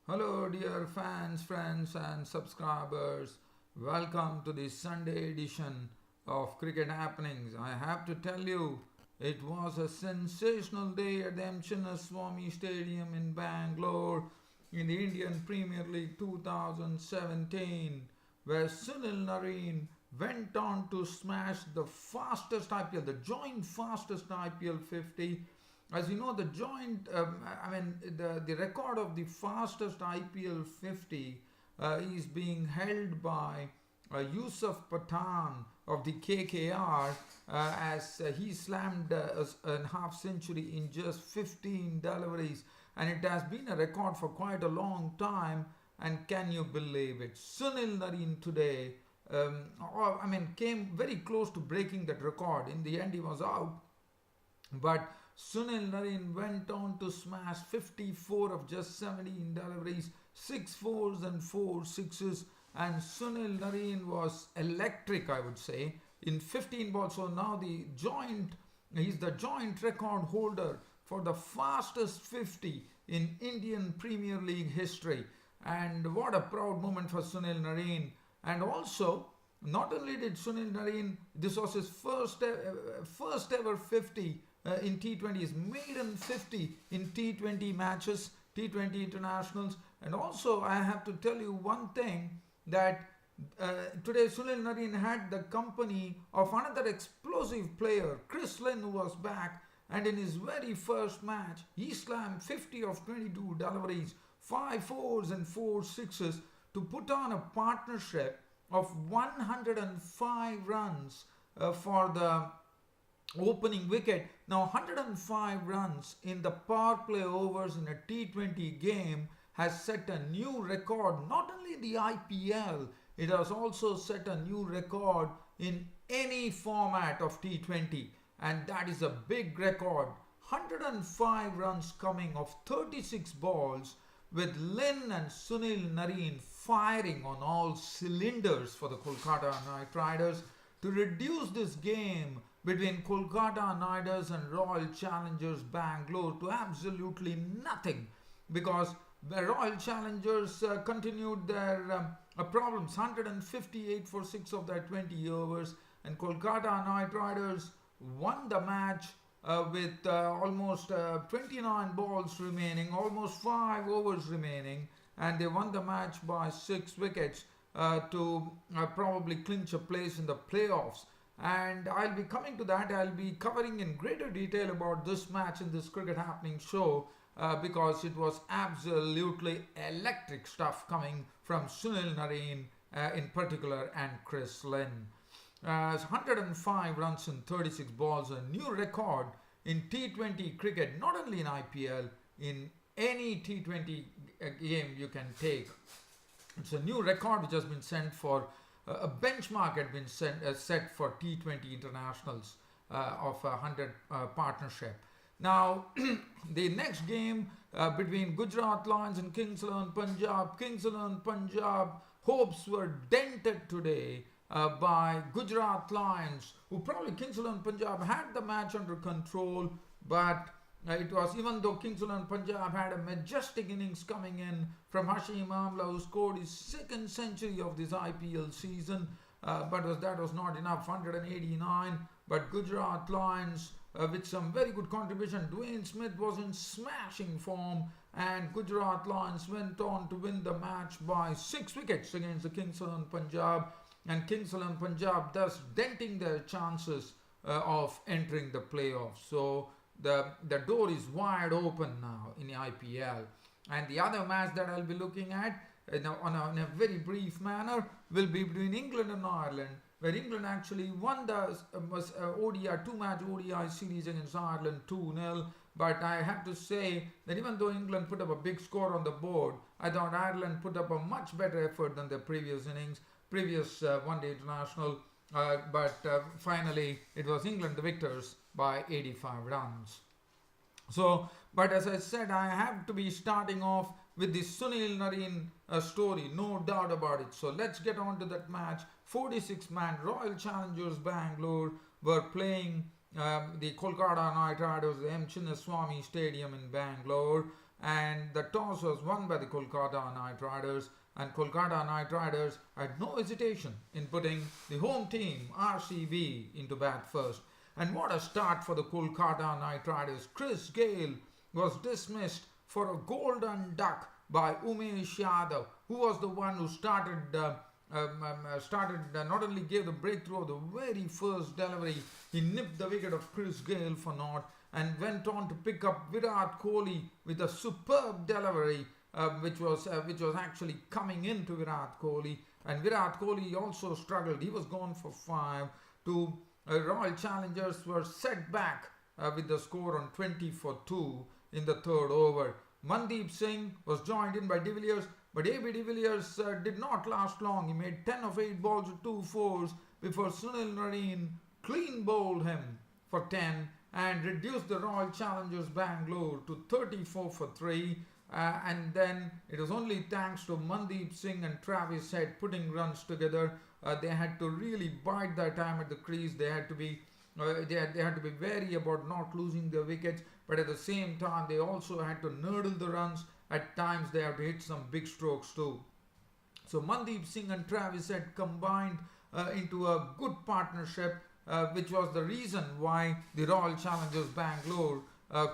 Hello, dear fans, friends, and subscribers. Welcome to the Sunday edition of Cricket Happenings. I have to tell you, it was a sensational day at the M. Chinnaswamy Stadium in Bangalore in the Indian Premier League 2017, where Sunil Narine went on to smash the fastest IPL, the joint fastest IPL 50. As you know, the joint, the record of the fastest IPL 50 is being held by Yousuf Pathan of the KKR as he slammed a half century in just 15 deliveries. And it has been a record for quite a long time. And can you believe it? Sunil Narine today, came very close to breaking that record. In the end, he was out. But Sunil Narine went on to smash 54 of just 17 deliveries, 6 fours and 4 sixes. And Sunil Narine was electric, I would say, in 15 balls. So now he's the joint record holder for the fastest 50 in Indian Premier League history. And what a proud moment for Sunil Narine. And also, not only did Sunil Narine, this was his first ever 50 in T20, his maiden 50 in T20 matches, T20 internationals. And also, I have to tell you one thing that today Sunil Narine had the company of another explosive player, Chris Lynn, who was back. And in his very first match, he slammed 50 of 22 deliveries, 5 fours and 4 sixes to put on a partnership of 105 runs for the opening wicket. Now 105 runs in the power play overs in a T20 game has set a new record, not only in the IPL, it has also set a new record in any format of T20, and that is a big record. 105 runs coming of 36 balls, with Lynn and Sunil Narine firing on all cylinders for the Kolkata Knight Riders to reduce this game between Kolkata Knight Riders and Royal Challengers Bangalore to absolutely nothing, because the Royal Challengers continued their problems, 158 for 6 of their 20 overs, and Kolkata Knight Riders won the match with almost 29 balls remaining, almost 5 overs remaining, and they won the match by 6 wickets to probably clinch a place in the playoffs. And I'll be coming to that. I'll be covering in greater detail about this match in this Cricket Happening show because it was absolutely electric stuff coming from Sunil Narine in particular and Chris Lynn. 105 runs in 36 balls, a new record in T20 cricket, not only in IPL, in any T20 game you can take. It's a new record which has been sent for a benchmark had been set for T20 internationals of a 100 partnership. Now, the next game between Gujarat Lions and Kings XI Punjab hopes were dented today by Gujarat Lions, who probably Kings XI Punjab had the match under control, but it was, even though Kings XI Punjab had a majestic innings coming in from Hashim Amla, who scored his second century of this IPL season, but that was not enough, 189. But Gujarat Lions, with some very good contribution, Dwayne Smith was in smashing form, and Gujarat Lions went on to win the match by 6 wickets against the Kings XI Punjab, and Kings XI Punjab thus denting their chances of entering the playoffs. So the door is wide open now in the IPL. And the other match that I'll be looking at in a very brief manner will be between England and Ireland, where England actually won the two-match ODI series against Ireland 2-0. But I have to say that even though England put up a big score on the board, I thought Ireland put up a much better effort than their previous one-day international. But finally, it was England the victors by 85 runs. So, but as I said, I have to be starting off with the Sunil Narine story, no doubt about it. So let's get on to that match. 46-man Royal Challengers Bangalore were playing the Kolkata Knight Riders at the M. Chinnaswamy Stadium in Bangalore. and the toss was won by the Kolkata Knight Riders, and Kolkata Knight Riders had no hesitation in putting the home team RCB into bat first. And what a start for the Kolkata Knight Riders. Chris Gale was dismissed for a golden duck by Umesh Yadav, who was the one who not only gave the breakthrough of the very first delivery, he nipped the wicket of Chris Gale for naught and went on to pick up Virat Kohli with a superb delivery, which was actually coming into Virat Kohli. And Virat Kohli also struggled. He was gone for 5. Royal Challengers were set back with the score on 20 for 2 in the third over. Mandeep Singh was joined in by de Villiers, but AB de Villiers did not last long. He made 10 of 8 balls with 2 fours before Sunil Narine clean bowled him for 10 and reduced the Royal Challengers Bangalore to 34 for 3. And then it was only thanks to Mandeep Singh and Travis Head putting runs together. They had to really bide their time at the crease. They had to be wary about not losing their wickets, but at the same time they also had to nurdle the runs. At times they had to hit some big strokes too. So Mandeep Singh and Travis Head combined into a good partnership, which was the reason why the Royal Challengers Bangalore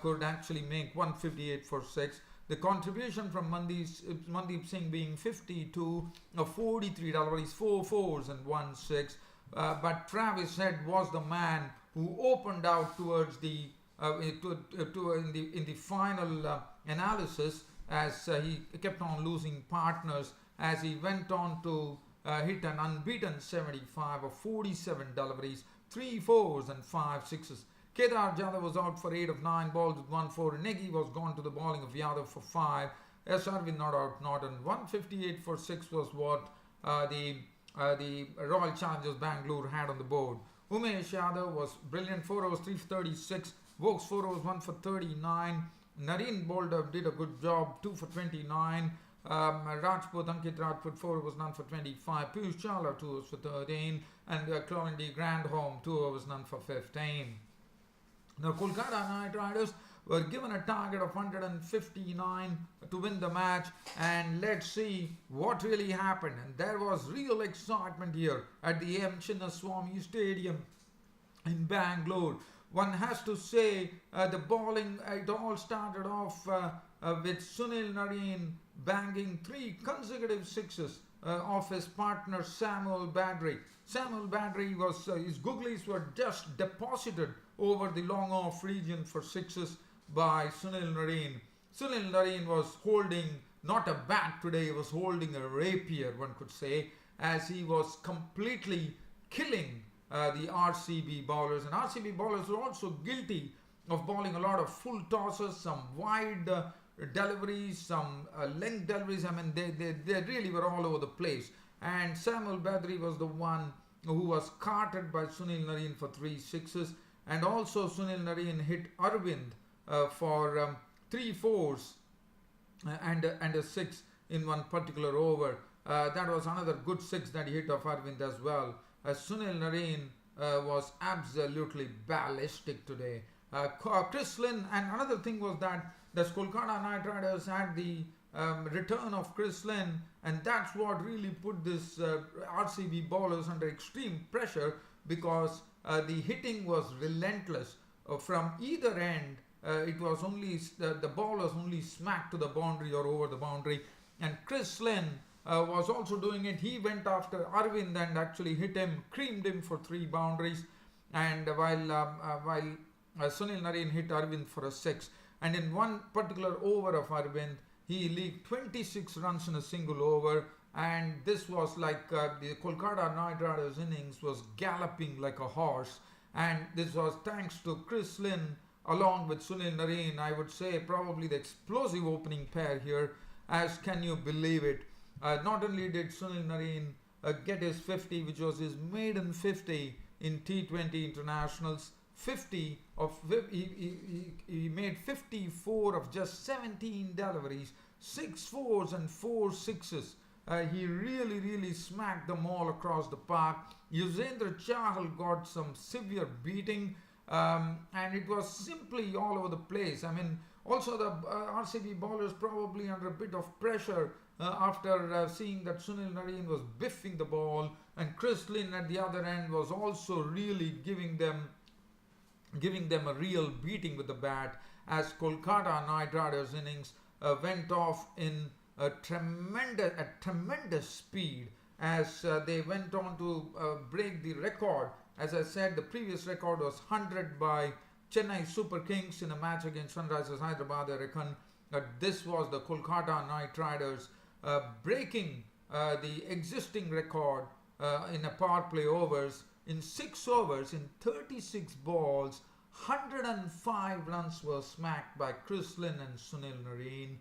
could actually make 158 for 6. The contribution from Mandeep Singh being 52 of 43 deliveries, 4 fours and 1 6. But Travis Head was the man who opened out towards the in the final analysis, as he kept on losing partners as he went on to hit an unbeaten 75 of 47 deliveries, 3 fours and 5 sixes. Kedar Jadhav was out for 8 of 9 balls with 1 4. Negi was gone to the bowling of Yadav for 5. S. Arvind not out, not, and 158 for 6 was what the Royal Challengers Bangalore had on the board. Umesh Yadav was brilliant, 4 overs 3 for 36. Vokes 4 overs 1 for 39. Narine Boulder did a good job, 2 for 29. Ankit Rajput 4 overs none for 25. Piyush Chawla 2 overs for 13. And Clorindy Grandholm 2 overs none for 15. Now, Kolkata Knight Riders were given a target of 159 to win the match, and let's see what really happened. And there was real excitement here at the M. Chinnaswamy Stadium in Bangalore. One has to say the bowling, it all started off with Sunil Narine banging 3 consecutive sixes of his partner Samuel Badri. Samuel Badri was, his googlies were just deposited over the long off region for sixes by Sunil Narine. Sunil Narine was holding not a bat today, he was holding a rapier, one could say, as he was completely killing the RCB bowlers. And RCB bowlers were also guilty of bowling a lot of full tosses, some wide deliveries, some length deliveries. I mean, they really were all over the place. And Samuel Badri was the one who was carted by Sunil Narine for 3 sixes. And also Sunil Narine hit Arvind for 3 fours and a 6 in one particular over. That was another good 6 that he hit of Arvind as well. Sunil Narine was absolutely ballistic today. Chris Lynn, and another thing was that the Kolkata Knight Riders had the return of Chris Lynn, and that's what really put this RCB bowlers under extreme pressure, because the hitting was relentless from either end. It was only the ball was only smacked to the boundary or over the boundary, and Chris Lynn was also doing it. He went after Arvind and actually hit him, creamed him for 3 boundaries, and while Sunil Narine hit Arvind for a 6, and in one particular over of Arvind, he leaked 26 runs in a single over. And this was like the Kolkata Knight Riders innings was galloping like a horse, and this was thanks to Chris Lynn along with Sunil Narine. I would say probably the explosive opening pair here, as can you believe it. Not only did Sunil Narine get his 50, which was his maiden 50 in T20 internationals, he made 54 of just 17 deliveries, 6 fours and 4 sixes. He really smacked them all across the park. Yuzvendra Chahal got some severe beating, and it was simply all over the place. I mean, Also, the RCB bowlers probably under a bit of pressure after seeing that Sunil Narine was biffing the ball, and Chris Lynn at the other end was also really giving them a real beating with the bat, as Kolkata Knight Riders innings went off in tremendous speed, as they went on to break the record. As I said, the previous record was 100 by Chennai Super Kings in a match against Sunrisers Hyderabad. I reckon this was the Kolkata Knight Riders breaking the existing record in a power play overs. In 6 overs, in 36 balls, 105 runs were smacked by Chris Lynn and Sunil Narine.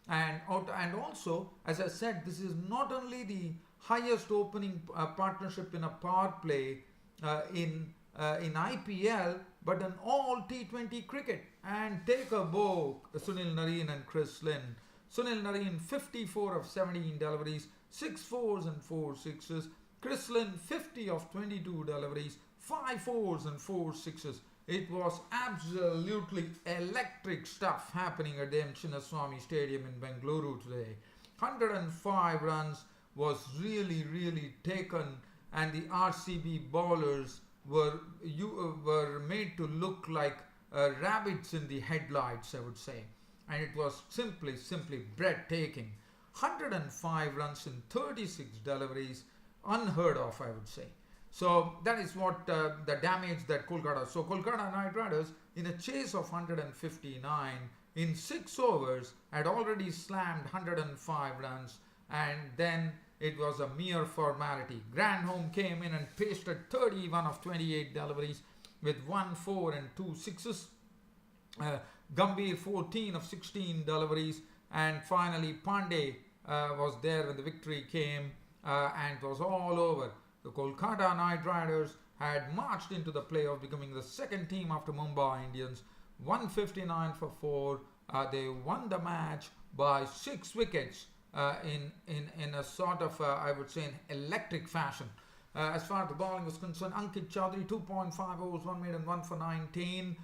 And also, as I said, this is not only the highest opening partnership in a power play in IPL, but in all T20 cricket. And take a bow, Sunil Narine and Chris Lynn. Sunil Narine 54 of 17 deliveries, 6 fours and 4 sixes. Chris Lynn 50 of 22 deliveries, 5 fours and 4 sixes. It was absolutely electric stuff happening at the M. Chinnaswamy Stadium in Bengaluru today. 105 runs was really taken, and the RCB bowlers were made to look like rabbits in the headlights, I would say. And it was simply breathtaking. 105 runs in 36 deliveries, unheard of, I would say. So that is what the damage that Kolkata Knight Riders, in a chase of 159 in 6 overs, had already slammed 105 runs, and then it was a mere formality. Granholm came in and pasted 31 of 28 deliveries with 1 4 and 2 sixes. Gambhir 14 of 16 deliveries, and finally Pandey was there when the victory came, and it was all over. The Kolkata Knight Riders had marched into the playoff, becoming the second team after Mumbai Indians. 159 for 4. They won the match by 6 wickets in a sort of, I would say, an electric fashion. As far as the bowling was concerned, Ankit Chaudhary 2.5 overs, 1 made and 1 for 19.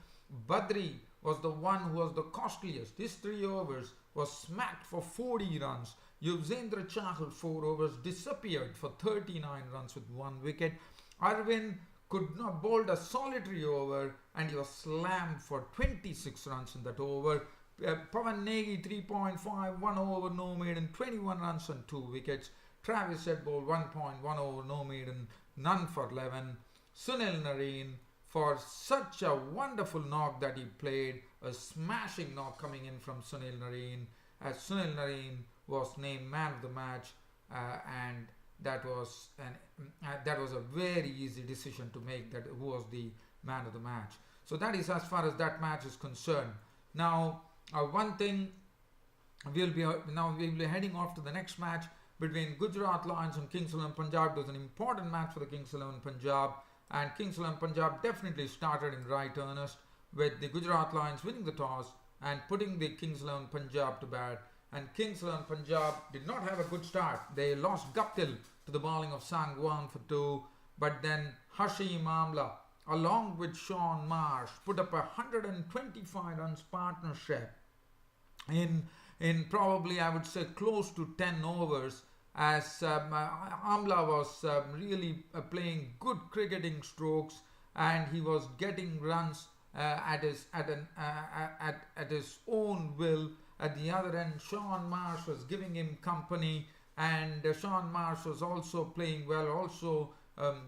Badri was the one who was the costliest. His 3 overs was smacked for 40 runs. Yuzvendra Chahal 4 overs disappeared for 39 runs with 1 wicket. Arvind could not bowl a solitary over, and he was slammed for 26 runs in that over. Pawan Negi 3.5, 1 over, no maiden, 21 runs and 2 wickets. Travis Head bowled 1.1 over, no maiden, none for 11. Sunil Narine, for such a wonderful knock that he played, a smashing knock coming in from Sunil Narine, as Sunil Narine was named man of the match, and that was a very easy decision to make, that who was the man of the match. So that is as far as that match is concerned. Now, one thing, we'll be heading off to the next match between Gujarat Lions and Kings XI Punjab. It was an important match for the Kings XI Punjab, and Kings XI Punjab definitely started in right earnest, with the Gujarat Lions winning the toss and putting the Kings XI Punjab to bat. And Kings XI Punjab did not have a good start. They lost Guptill to the bowling of Sangwan for 2, but then Hashim Amla, along with Sean Marsh, put up a 125 runs partnership in probably, I would say, close to 10 overs, as Amla was really playing good cricketing strokes, and he was getting runs at his own will. At the other end, Sean Marsh was giving him company, and Sean Marsh was also playing well, also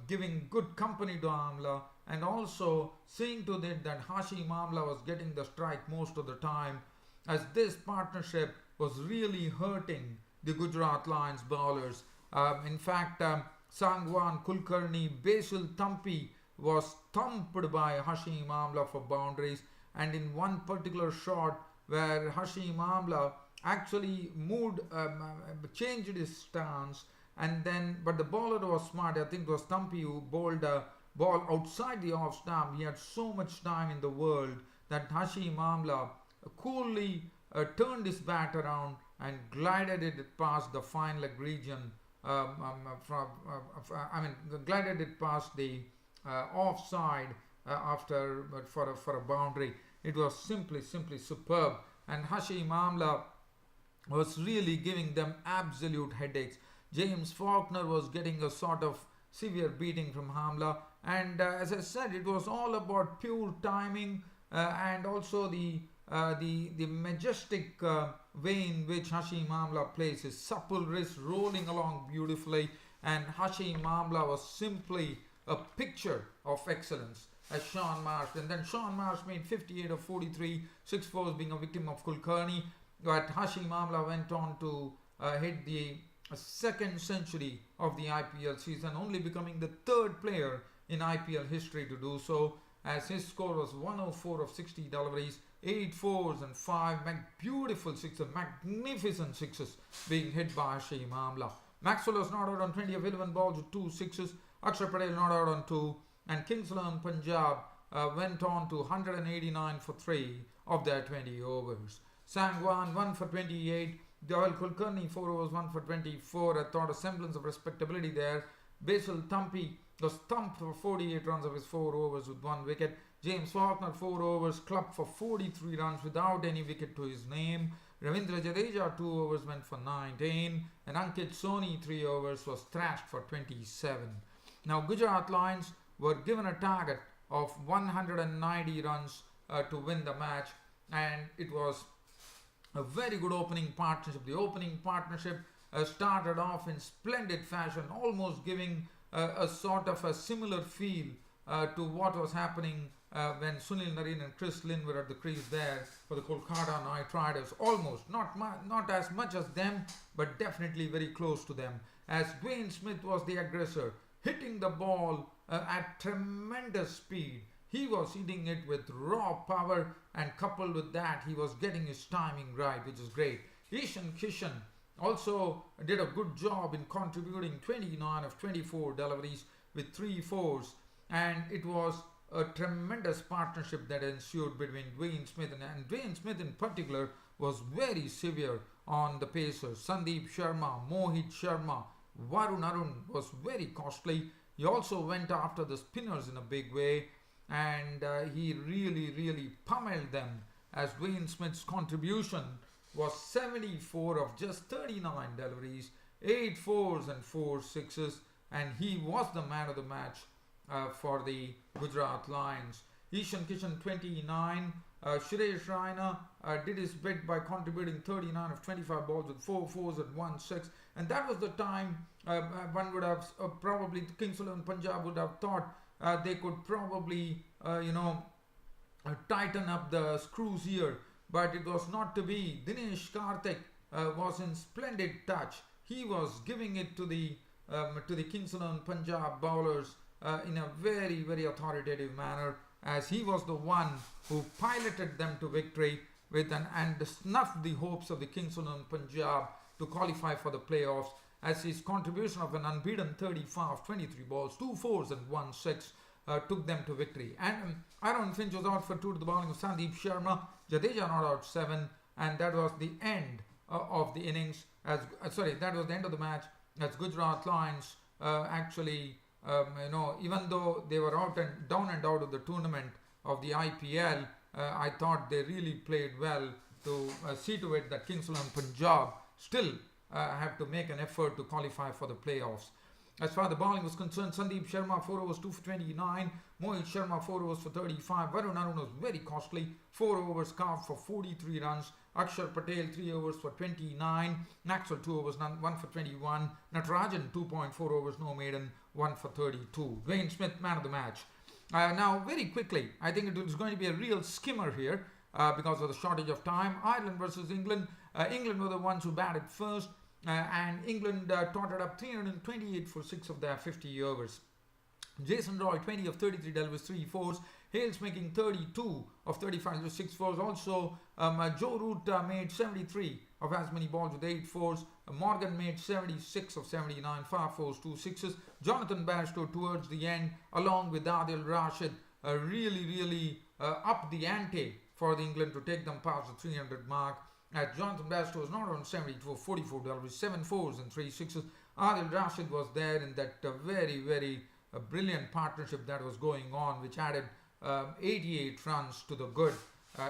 giving good company to Amla, and also seeing to it that Hashim Amla was getting the strike most of the time, as this partnership was really hurting the Gujarat Lions bowlers. In fact, Sangwan, Kulkarni, Basil Thampi was thumped by Hashim Amla for boundaries, and in one particular shot where Hashim Amla actually moved, changed his stance, and then, but the bowler was smart. I think it was Thampi who bowled a ball outside the off stump. He had so much time in the world that Hashim Amla coolly turned his bat around and glided it past the fine leg region, glided it past the offside for a boundary. It was simply superb. and Hashim Amla was really giving them absolute headaches. James Faulkner was getting a sort of severe beating from Hamla, and as I said, it was all about pure timing and also the majestic way in which Hashim Amla plays his supple wrist rolling along beautifully, and Hashim Amla was simply a picture of excellence as Sean Marsh. And then Sean Marsh made 58 of 43, 6 fours, being a victim of Kulkarni. But Hashim Amla went on to hit the second century of the IPL season, only becoming the third player in IPL history to do so, as his score was 104 of 60 deliveries, 8 fours and 5 beautiful sixes, magnificent sixes being hit by Hashim Amla. Maxwell was not out on 20 of 11 balls with 2 sixes. Akshar Patel not out on 2, and Kingsland Punjab went on to 189 for 3 of their 20 overs. Sangwan 1 for 28. Doyle Kulkarni 4 overs 1 for 24. I thought a semblance of respectability there. Basil Thumpy was thumped for 48 runs of his 4 overs with 1 wicket. James Faulkner 4 overs clubbed for 43 runs without any wicket to his name. Ravindra Jadeja 2 overs went for 19, and Ankit Soni 3 overs was thrashed for 27. Now Gujarat Lions were given a target of 190 runs to win the match, and it was a very good opening partnership. The opening partnership started off in splendid fashion, almost giving a sort of a similar feel to what was happening when Sunil Narine and Chris Lynn were at the crease there for the Kolkata Knight Riders. Almost, not as much as them, but definitely very close to them, as Dwayne Smith was the aggressor, hitting the ball at tremendous speed. He was hitting it with raw power, and coupled with that, he was getting his timing right, which is great. Ishan Kishan also did a good job in contributing 29 of 24 deliveries with 3 fours, and it was a tremendous partnership that ensued between Dwayne Smith and Dwayne Smith in particular was very severe on the pacers. Sandeep Sharma, Mohit Sharma, Varun Arun was very costly. He also went after the spinners in a big way, and he really pummeled them, as Dwayne Smith's contribution was 74 of just 39 deliveries, 8 fours and 4 sixes, and he was the man of the match for the Gujarat Lions. Ishan Kishan 29, Suresh Raina did his bit by contributing 39 of 25 balls with 4 fours and 1 6, and that was the time one would have probably Kingsland Punjab would have thought they could probably tighten up the screws here, but it was not to be. Dinesh Karthik was in splendid touch. He was giving it to the Kingsland Punjab bowlers in a very authoritative manner, as he was the one who piloted them to victory and snuffed the hopes of the Kingsland Punjab to qualify for the playoffs, as his contribution of an unbeaten 35 of 23 balls, 2 fours and 1 6 took them to victory. And Aaron Finch was out for 2 to the bowling of Sandeep Sharma. Jadeja not out 7, and that was the end of the innings. That was the end of the match, as Gujarat Lions even though they were down and out of the tournament of the IPL, I thought they really played well to see to it that Kingsland Punjab still have to make an effort to qualify for the playoffs. As far as the bowling was concerned, Sandeep Sharma 4 overs 2 for 29, Mohit Sharma 4 overs for 35, Varun Arun was very costly, 4 overs carved for 43 runs, Akshar Patel 3 overs for 29, Maxwell 2 overs 1 for 21, Natarajan 2.4 overs no maiden 1 for 32. Dwayne Smith man of the match. Now very quickly, I think it is going to be a real skimmer here because of the shortage of time. Ireland versus England. England were the ones who batted first, and England totted up 328 for 6 of their 50 overs. Jason Roy 20 of 33 deliveries, 3 fours. Hales making 32 of 35 with 6 fours. Also Joe Root made 73 of as many balls with 8 fours. Morgan made 76 of 79, 5 fours, 2 sixes. Jonathan Bairstow towards the end, along with Adil Rashid, really upped the ante for the England to take them past the 300 mark. As Jonathan Bairstow was not on 72, 44 deliveries, 7 fours and 3 sixes. Adil Rashid was there in that very brilliant partnership that was going on, which added 88 runs to the good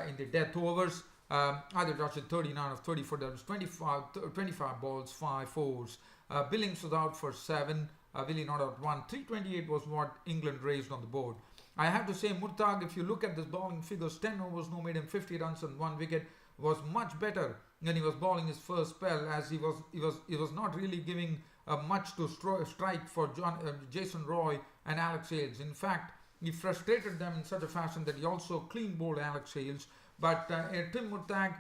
in the death overs. Adil Rashid 39 of 34, that was 25 balls, 5 fours. Billings was out for 7, Willie not out 1. 328 was what England raised on the board. I have to say, Murtag, if you look at this bowling figures, 10 overs, no made him 50 runs and 1 wicket, was much better when he was bowling his first spell, as he was not really giving much to strike for Jason Roy and Alex Hales. In fact, he frustrated them in such a fashion that he also clean bowled Alex Hales. But Tim Murtag,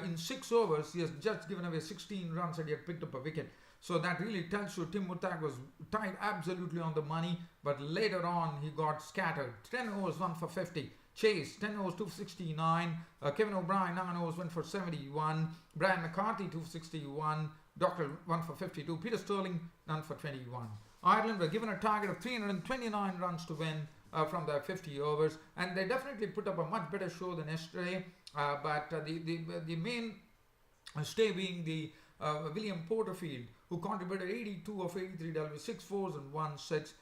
in 6 overs, he has just given away 16 runs and he had picked up a wicket. So that really tells you Tim Murtag was tied absolutely on the money, but later on he got scattered. 10 overs, 1 for 50. Chase, 10 overs, 269. Kevin O'Brien, 9 overs, 1 for 71. Brian McCarthy, 261. Doctor, 1 for 52. Peter Sterling, none for 21. Ireland were given a target of 329 runs to win from their 50 overs, and they definitely put up a much better show than yesterday. But the main stay being the William Porterfield, who contributed 82 of 83 deliveries, 6 fours and 1 6.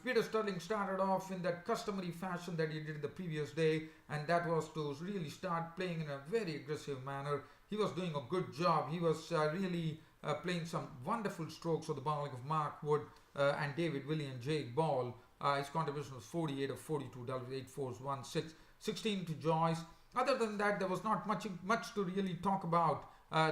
Peter Sterling started off in that customary fashion that he did the previous day, and that was to really start playing in a very aggressive manner. He was doing a good job. He was really playing some wonderful strokes for the bowling of Mark Wood and David Willey and Jake Ball. His contribution was 48 of 42 deliveries, 8 fours, 1 6, 16 to Joyce. Other than that, there was not much to really talk about.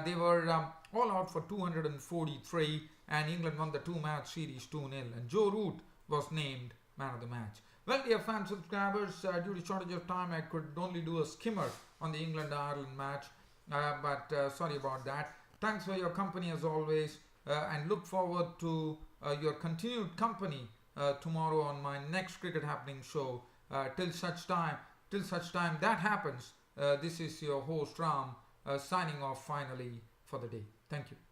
They were all out for 243, and England won the 2-match series 2-0, and Joe Root was named man of the match. Well, dear fan subscribers, due to shortage of time, I could only do a skimmer on the England-Ireland match, but sorry about that. Thanks for your company as always, and look forward to your continued company tomorrow on my next Cricket Happening show. Till such time that happens, this is your host Ram signing off finally for the day. Thank you.